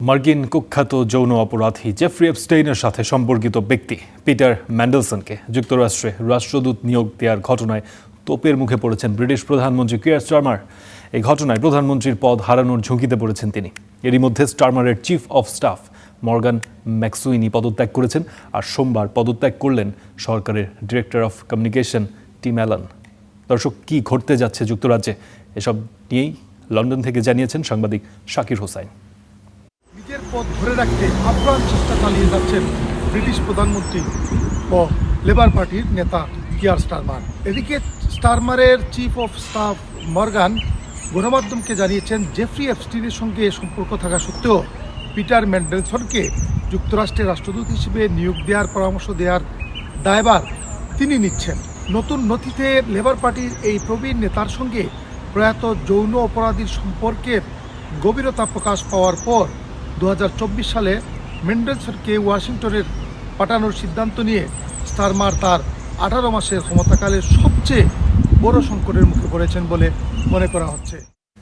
মার্কিন কুখ্যাত যৌন অপরাধী জেফ্রি এপস্টেইনের সাথে সম্পর্কিত ব্যক্তি পিটার ম্যান্ডেলসনকে যুক্তরাষ্ট্রে রাষ্ট্রদূত নিয়োগ দেওয়ার ঘটনায় তোপের মুখে পড়েছেন ব্রিটিশ প্রধানমন্ত্রী কিয়ার স্টারমার। এই ঘটনায় প্রধানমন্ত্রীর পদ হারানোর ঝুঁকিতে পড়েছেন তিনি। এরই মধ্যে স্টারমারের chief of staff Morgan McSweeney পদত্যাগ করেছেন, আর সোমবার পদত্যাগ করলেন সরকারের director of communication Tim Allan. দর্শক, কি ঘটতে যাচ্ছে যুক্তরাজ্যে, এসব নিয়েই লন্ডন থেকে জানিয়েছেন সাংবাদিক শাকির হোসাইন। নিজের পদ ধরে রাখতে আপ্রাণ চেষ্টা চালিয়ে যাচ্ছেন ব্রিটিশ প্রধানমন্ত্রী ও লেবার পার্টির নেতা কিয়ার স্টারমার। এদিকে স্টারমারের চিফ অফ স্টাফ মর্গান গণমাধ্যমকে জানিয়েছেন, জেফ্রি এপস্টেইনের সঙ্গে সম্পর্ক থাকা সত্ত্বেও পিটার ম্যান্ডেলসনকে যুক্তরাষ্ট্রের রাষ্ট্রদূত হিসেবে নিয়োগ দেওয়ার পরামর্শ দেওয়ার দায়ভার তিনি নিচ্ছেন। নতুন নথিতে লেবার পার্টির এই প্রবীণ নেতার সঙ্গে প্রয়াত যৌন অপরাধীর সম্পর্কের গভীরতা প্রকাশ পাওয়ার পর 2024 সালে ম্যান্ডেলসনকে ওয়াশিংটনের পাঠানোর সিদ্ধান্ত নিয়ে স্টারমার তার 18 মাসের ক্ষমতাকালের সবচেয়ে বড় সংকটের মুখে পড়েছেন বলে মনে করা হচ্ছে।